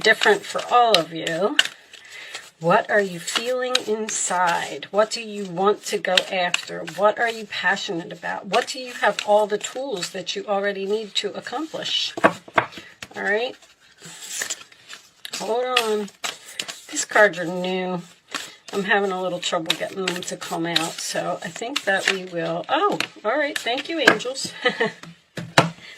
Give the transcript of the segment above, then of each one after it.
different for all of you. What are you feeling inside? What do you want to go after? What are you passionate about? What do you have all the tools that you already need to accomplish? All right. Hold on. These cards are new. I'm having a little trouble getting them to come out. So I think that we will. Oh, all right. Thank you, angels.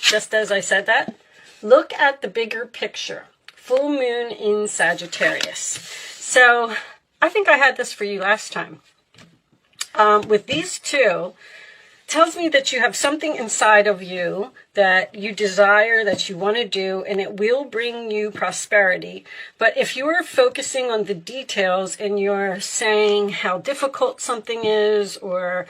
Just as I said that, look at the bigger picture. Full moon in Sagittarius. So I think I had this for you last time. With these two, tells me that you have something inside of you that you desire, that you want to do, and it will bring you prosperity. But if you are focusing on the details and you're saying how difficult something is, or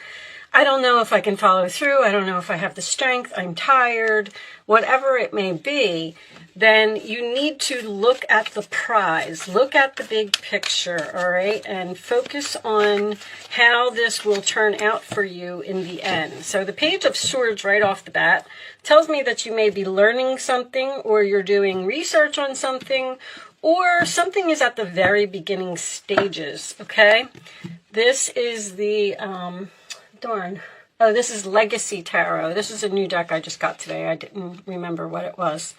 I don't know if I can follow through, I don't know if I have the strength, I'm tired, whatever it may be, then you need to look at the prize, look at the big picture, all right, and focus on how this will turn out for you in the end. So the Page of Swords right off the bat tells me that you may be learning something, or you're doing research on something, or something is at the very beginning stages, okay? This is the, this is Legacy Tarot. This is a new deck I just got today. I didn't remember what it was.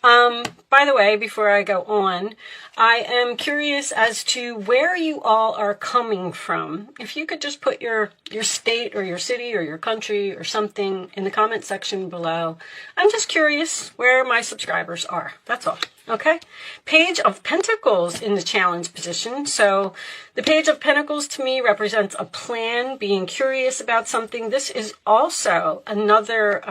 By the way, before I go on, I am curious as to where you all are coming from. If you could just put your state or your city or your country or something in the comment section below. I'm just curious where my subscribers are. That's all. Okay. Page of Pentacles in the challenge position. So the Page of Pentacles to me represents a plan, being curious about something. This is also another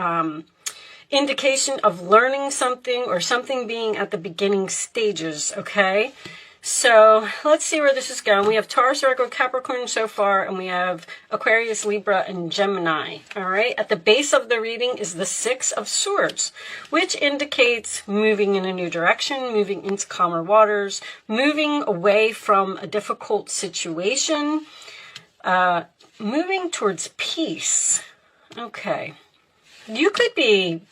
indication of learning something or something being at the beginning stages, okay? So let's see where this is going. We have Taurus, Virgo, Capricorn so far, and we have Aquarius, Libra, and Gemini, all right? At the base of the reading is the Six of Swords, which indicates moving in a new direction, moving into calmer waters, moving away from a difficult situation, moving towards peace. Okay. You could be,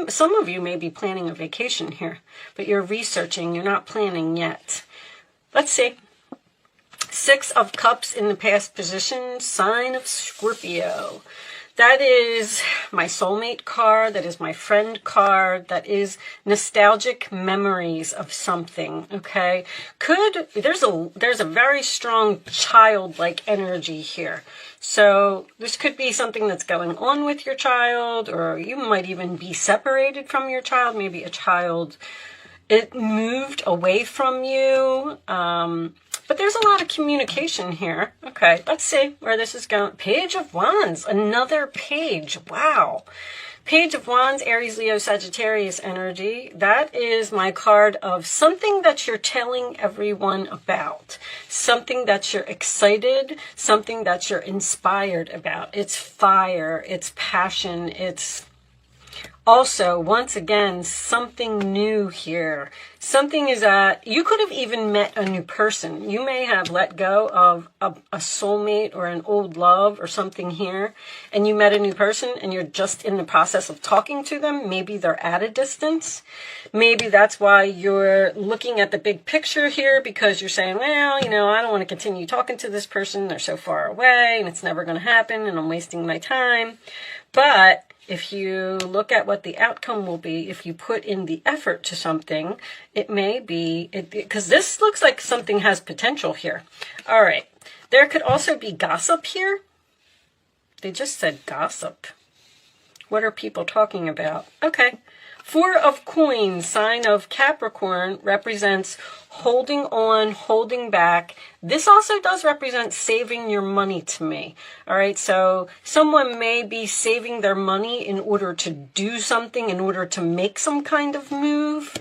some of you may be planning a vacation here, but you're researching, you're not planning yet. Let's see. Six of Cups in the past position, sign of Scorpio. That is my soulmate card. That is my friend card. That is nostalgic memories of something, okay? There's a very strong childlike energy here. So this could be something that's going on with your child, or you might even be separated from your child. Maybe a child, it moved away from you. But there's a lot of communication here. Okay, let's see where this is going. Page of Wands, another page. Wow. Page of Wands, Aries, Leo, Sagittarius energy. That is my card of something that you're telling everyone about. Something that you're excited, something that you're inspired about. It's fire, it's passion, it's also, once again, something new here. Something is that you could have even met a new person. You may have let go of a soulmate or an old love or something here, and you met a new person and you're just in the process of talking to them. Maybe they're at a distance. Maybe that's why you're looking at the big picture here, because you're saying, well, you know, I don't want to continue talking to this person. They're so far away and it's never going to happen and I'm wasting my time. But if you look at what the outcome will be, if you put in the effort to something, it may be, because this looks like something has potential here. All right. There could also be gossip here. They just said gossip. What are people talking about? Okay. Four of Coins, sign of Capricorn, represents holding on, holding back. This also does represent saving your money to me. All right, so someone may be saving their money in order to do something, in order to make some kind of move.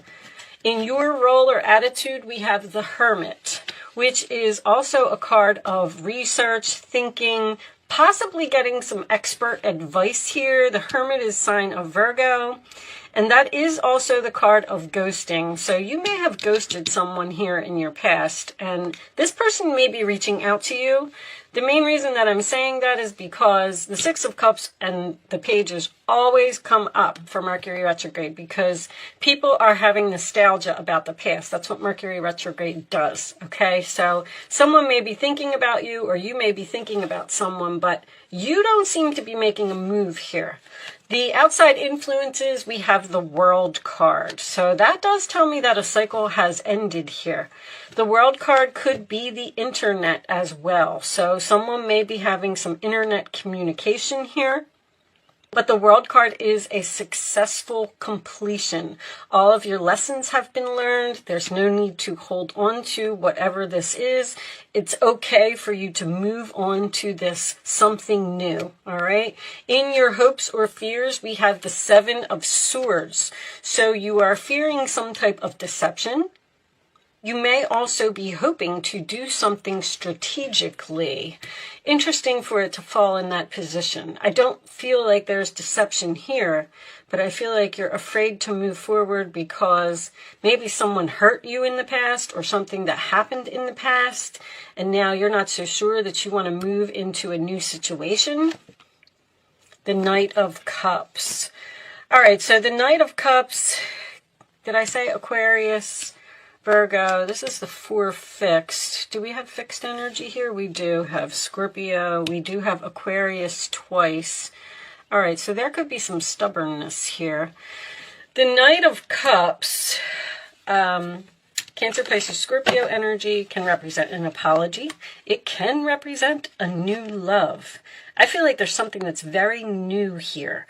In your role or attitude, we have the Hermit, which is also a card of research, thinking, possibly getting some expert advice here. The Hermit is sign of Virgo. And that is also the card of ghosting. So you may have ghosted someone here in your past, and this person may be reaching out to you. The main reason that I'm saying that is because the Six of Cups and the Pages always come up for Mercury retrograde because people are having nostalgia about the past. That's what Mercury retrograde does, okay? So someone may be thinking about you, or you may be thinking about someone, but you don't seem to be making a move here. The outside influences, we have the World card. So that does tell me that a cycle has ended here. The World card could be the internet as well. So someone may be having some internet communication here. But the World card is a successful completion. All of your lessons have been learned. There's no need to hold on to whatever this is. It's okay for you to move on to this something new, all right? In your hopes or fears, we have the Seven of Swords. So you are fearing some type of deception. You may also be hoping to do something strategically. Interesting for it to fall in that position. I don't feel like there's deception here, but I feel like you're afraid to move forward because maybe someone hurt you in the past or something that happened in the past, and now you're not so sure that you want to move into a new situation. The Knight of Cups. All right, so the Knight of Cups, did I say Aquarius? Virgo, this is the 4 fixed. Do we have fixed energy here? We do have Scorpio. We do have Aquarius twice. All right, so there could be some stubbornness here. The Knight of Cups, Cancer, Pisces, Scorpio energy can represent an apology. It can represent a new love. I feel like there's something that's very new here.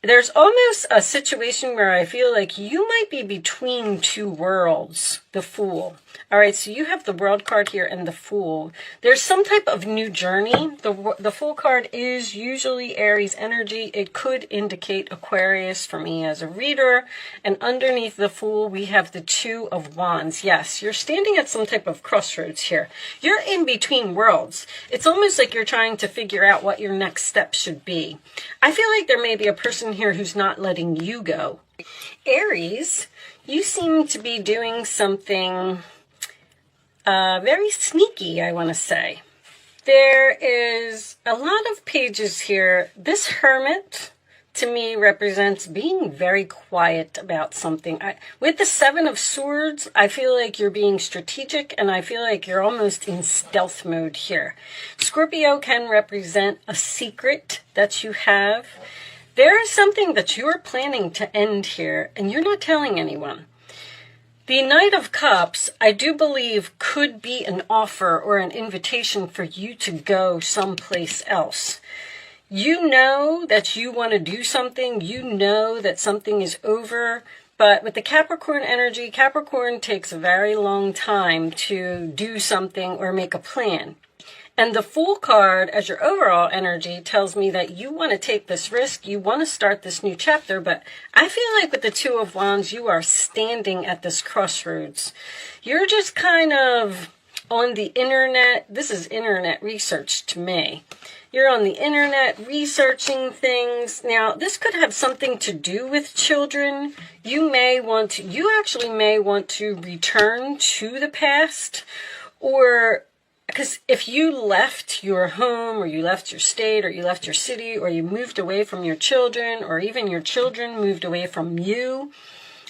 There's almost a situation where I feel like you might be between two worlds, the Fool. All right, so you have the World card here and the Fool. There's some type of new journey. The Fool card is usually Aries energy. It could indicate Aquarius for me as a reader. And underneath the Fool, we have the Two of Wands. Yes, you're standing at some type of crossroads here. You're in between worlds. It's almost like you're trying to figure out what your next step should be. I feel like there may be a person here who's not letting you go. Aries, you seem to be doing something very sneaky, I want to say. There is a lot of pages here. This Hermit, to me, represents being very quiet about something. With the Seven of Swords, I feel like you're being strategic, and I feel like you're almost in stealth mode here. Scorpio can represent a secret that you have. There is something that you're planning to end here, and you're not telling anyone. The Knight of Cups, I do believe, could be an offer or an invitation for you to go someplace else. You know that you want to do something. You know that something is over. But with the Capricorn energy, Capricorn takes a very long time to do something or make a plan. And the Fool card, as your overall energy, tells me that you want to take this risk, you want to start this new chapter, but I feel like with the Two of Wands, you are standing at this crossroads. You're just kind of on the internet. This is internet research to me. You're on the internet researching things. Now, this could have something to do with children. You actually may want to return to the past, or because if you left your home, or you left your state, or you left your city, or you moved away from your children, or even your children moved away from you,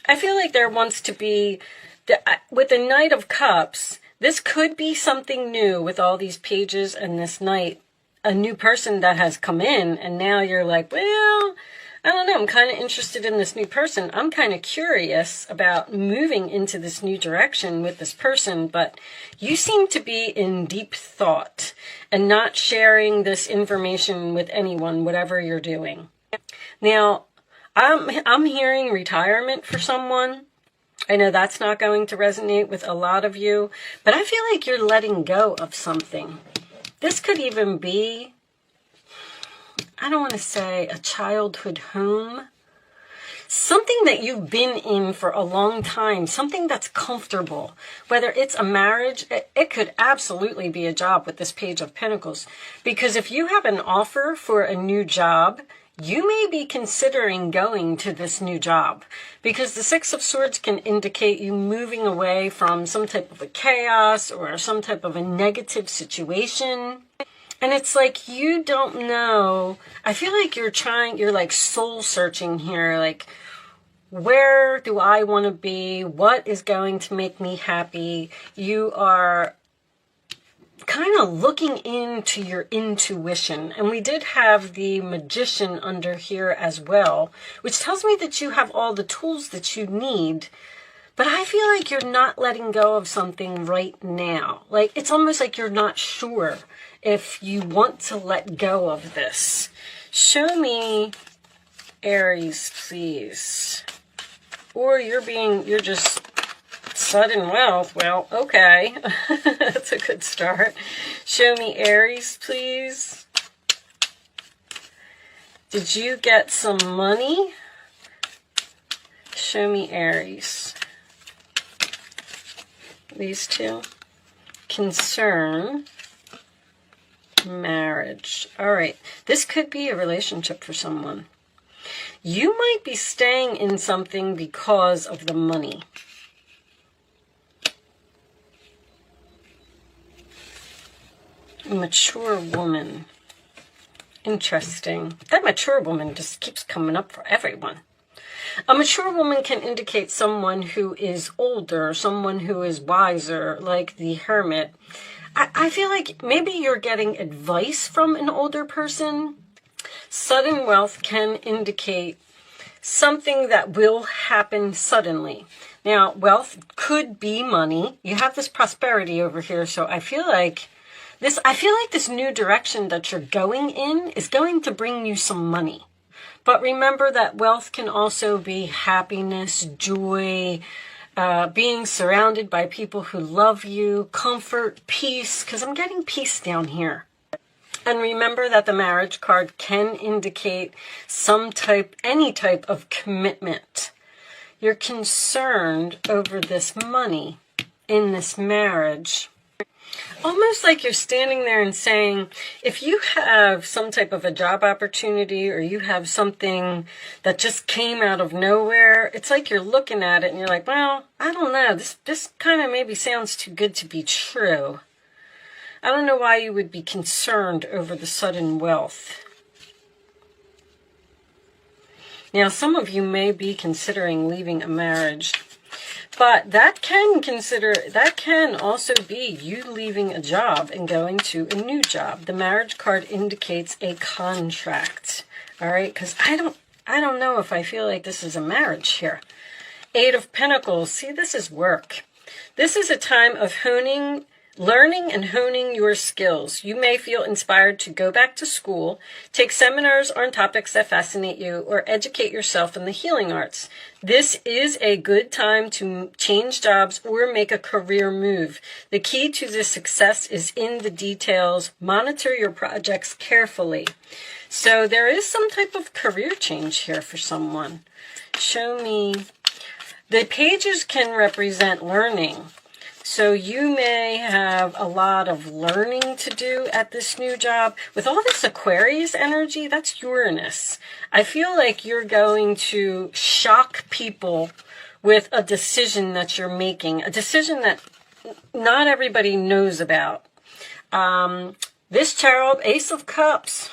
I feel like there wants to be, with the Knight of Cups, this could be something new with all these pages and this Knight, a new person that has come in, and now you're like, well, I don't know, I'm kind of interested in this new person. I'm kind of curious about moving into this new direction with this person, but you seem to be in deep thought and not sharing this information with anyone, whatever you're doing. Now, I'm hearing retirement for someone. I know that's not going to resonate with a lot of you, but I feel like you're letting go of something. This could even be, I don't want to say a childhood home, something that you've been in for a long time, something that's comfortable, whether it's a marriage. It could absolutely be a job with this Page of Pentacles, because if you have an offer for a new job, you may be considering going to this new job, because the Six of Swords can indicate you moving away from some type of a chaos or some type of a negative situation. And it's like, you don't know. I feel like you're like soul searching here. Like, where do I want to be? What is going to make me happy? You are kind of looking into your intuition. And we did have the Magician under here as well, which tells me that you have all the tools that you need. But I feel like you're not letting go of something right now. Like, it's almost like you're not sure if you want to let go of this. Show me Aries, please. Or you're just sudden wealth. Well, okay. That's a good start. Show me Aries, please. Did you get some money? Show me Aries. These two. Concern. Marriage. All right. This could be a relationship for someone. You might be staying in something because of the money. Mature woman. Interesting. That mature woman just keeps coming up for everyone. A mature woman can indicate someone who is older, someone who is wiser, like the Hermit. I feel like maybe you're getting advice from an older person. Sudden wealth can indicate something that will happen suddenly. Now, wealth could be money. You have this prosperity over here, so I feel like this new direction that you're going in is going to bring you some money. But remember that wealth can also be happiness, joy, being surrounded by people who love you, comfort, peace, because I'm getting peace down here. And remember that the marriage card can indicate any type of commitment. You're concerned over this money in this marriage. Almost like you're standing there and saying, if you have some type of a job opportunity or you have something that just came out of nowhere, it's like you're looking at it and you're like, well, I don't know. This kind of maybe sounds too good to be true. I don't know why you would be concerned over the sudden wealth. Now, some of you may be considering leaving a marriage, but that can also be you leaving a job and going to a new job. The marriage card indicates a contract. All right, because I don't know if I feel like this is a marriage here. Eight of Pentacles. See, this is work. This is a time of learning and honing your skills. You may feel inspired to go back to school, take seminars on topics that fascinate you, or educate yourself in the healing arts. This is a good time to change jobs or make a career move. The key to this success is in the details. Monitor your projects carefully. So there is some type of career change here for someone. Show me. The pages can represent learning. So you may have a lot of learning to do at this new job. With all this Aquarius energy, that's Uranus. I feel like you're going to shock people with a decision that you're making, a decision that not everybody knows about. This cherub, Ace of Cups,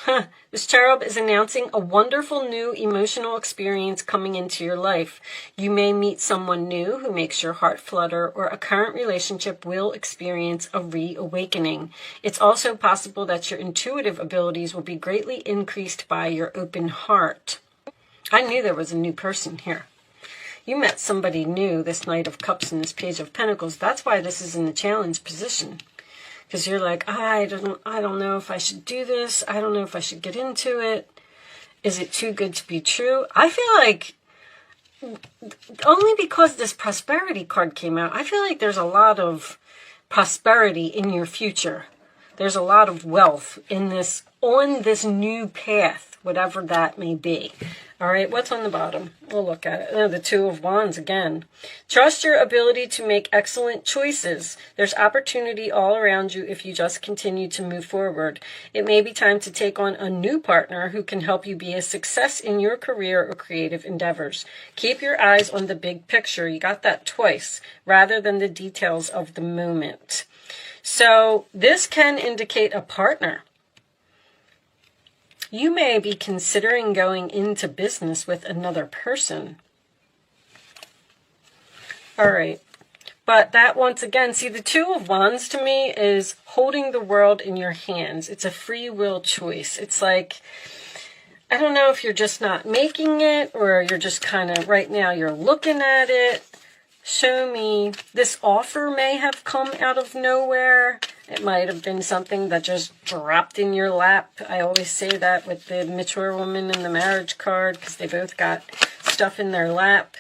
this cherub is announcing a wonderful new emotional experience coming into your life. You may meet someone new who makes your heart flutter, or a current relationship will experience a reawakening. It's also possible that your intuitive abilities will be greatly increased by your open heart. I knew there was a new person here. You met somebody new, this Knight of Cups and this Page of Pentacles. That's why this is in the challenge position. Because you're like, I don't know if I should do this. I don't know if I should get into it. Is it too good to be true? I feel like, only because this prosperity card came out, I feel like there's a lot of prosperity in your future. There's a lot of wealth on this new path whatever that may be. All right, what's on the bottom? We'll look at it. Oh, the Two of Wands again. Trust your ability to make excellent choices. There's opportunity all around you if you just continue to move forward. It may be time to take on a new partner who can help you be a success in your career or creative endeavors. Keep your eyes on the big picture. You got that twice, rather than the details of the moment. So this can indicate a partner. You may be considering going into business with another person. All right. But that, once again, see, the Two of Wands to me is holding the world in your hands. It's a free will choice. It's like, I don't know if you're just not making it, or you're just kind of, right now, you're looking at it. Show me. This offer may have come out of nowhere. It might have been something that just dropped in your lap. I always say that with the mature woman and the marriage card, because they both got stuff in their lap.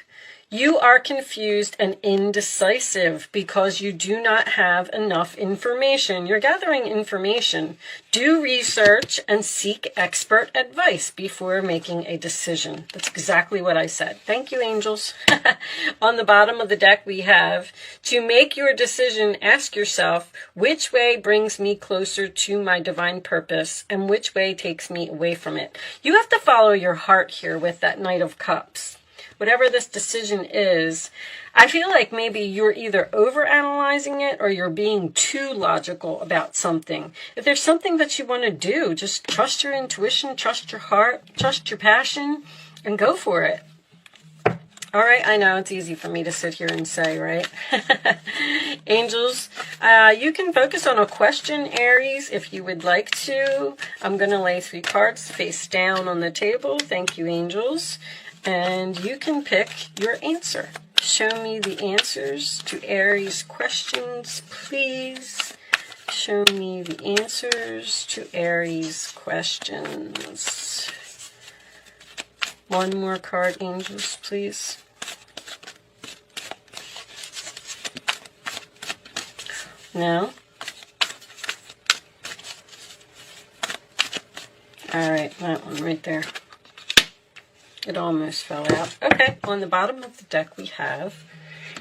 You are confused and indecisive because you do not have enough information. You're gathering information. Do research and seek expert advice before making a decision. That's exactly what I said. Thank you, angels. On the bottom of the deck, we have, to make your decision, ask yourself, which way brings me closer to my divine purpose and which way takes me away from it? You have to follow your heart here with that Knight of Cups. Whatever this decision is, I feel like maybe you're either overanalyzing it or you're being too logical about something. If there's something that you want to do, just trust your intuition, trust your heart, trust your passion, and go for it. All right, I know it's easy for me to sit here and say, right? Angels, you can focus on a question, Aries, if you would like to. I'm going to lay 3 cards face down on the table. Thank you, angels. And you can pick your answer. Show me the answers to Aries questions, please. Show me the answers to Aries questions. One more card, angels, please. No? All right, that one right there. It almost fell out. Okay, on the bottom of the deck we have,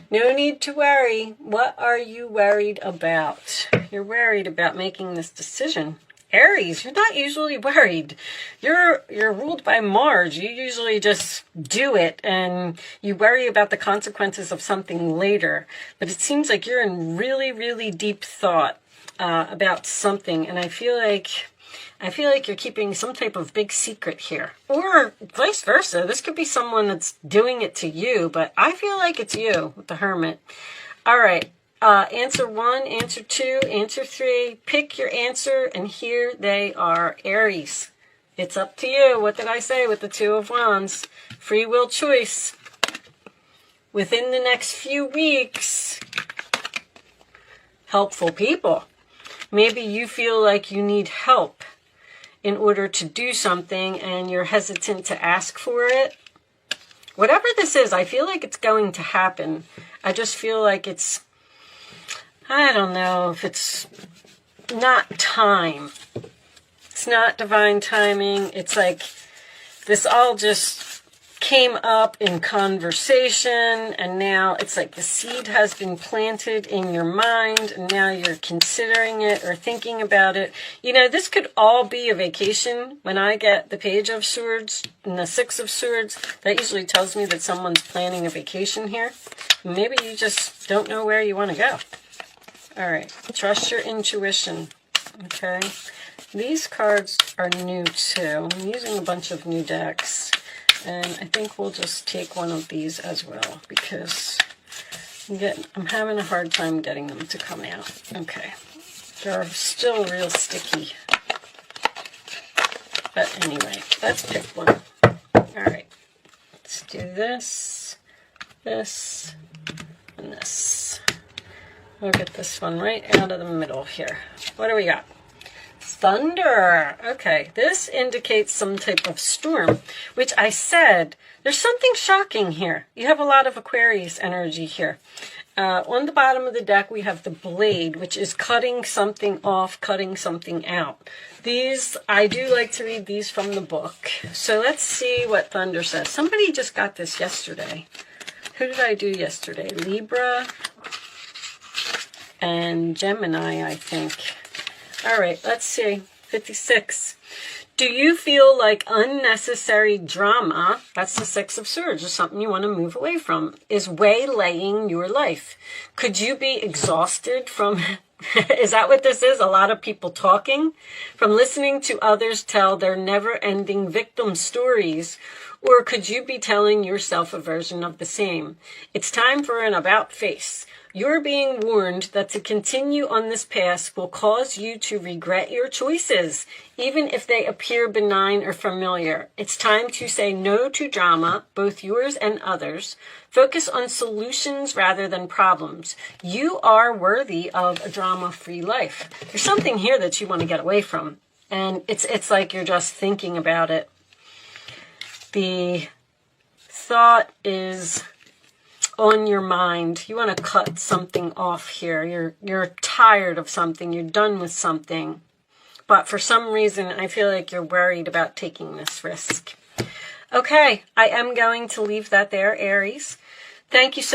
no need to worry. What are you worried about? You're worried about making this decision. Aries, you're not usually worried. You're ruled by Mars. You usually just do it and you worry about the consequences of something later. But it seems like you're in really, really deep thought about something, and I feel like you're keeping some type of big secret here. Or vice versa. This could be someone that's doing it to you, but I feel like it's you with the Hermit. All right. Answer 1, answer 2, answer 3. Pick your answer, and here they are, Aries. It's up to you. What did I say with the Two of Wands? Free will choice. Within the next few weeks, helpful people. Maybe you feel like you need help in order to do something and you're hesitant to ask for it. Whatever this is, I feel like it's going to happen. I just feel like it's, I don't know if it's not time. It's not divine timing. It's like this all just came up in conversation, and now it's like the seed has been planted in your mind, and now you're considering it or thinking about it. You know, this could all be a vacation. When I get the Page of Swords and the 6 of Swords, that usually tells me that someone's planning a vacation here. Maybe you just don't know where you want to go. All right, trust your intuition, okay? These cards are new too. I'm using a bunch of new decks. And I think we'll just take one of these as well, because I'm having a hard time getting them to come out. Okay. They're still real sticky. But anyway, let's pick one. All right. Let's do this, this, and this. We'll get this one right out of the middle here. What do we got? Thunder. Okay, this indicates some type of storm, which I said, there's something shocking here. You have a lot of Aquarius energy here. On the bottom of the deck, we have the blade, which is cutting something off, cutting something out. These, I do like to read these from the book. So let's see what Thunder says. Somebody just got this yesterday. Who did I do yesterday? Libra and Gemini, I think. All right, let's see. 56. Do you feel like unnecessary drama, that's the Six of Swords, or something you want to move away from, is waylaying your life? Could you be exhausted from, is that what this is? A lot of people talking? From listening to others tell their never-ending victim stories? Or could you be telling yourself a version of the same? It's time for an about face. You're being warned that to continue on this path will cause you to regret your choices, even if they appear benign or familiar. It's time to say no to drama, both yours and others. Focus on solutions rather than problems. You are worthy of a drama-free life. There's something here that you want to get away from, and it's like you're just thinking about it. The thought is on your mind. You want to cut something off here. You're tired of something. You're done with something. But for some reason, I feel like you're worried about taking this risk. Okay, I am going to leave that there, Aries. Thank you so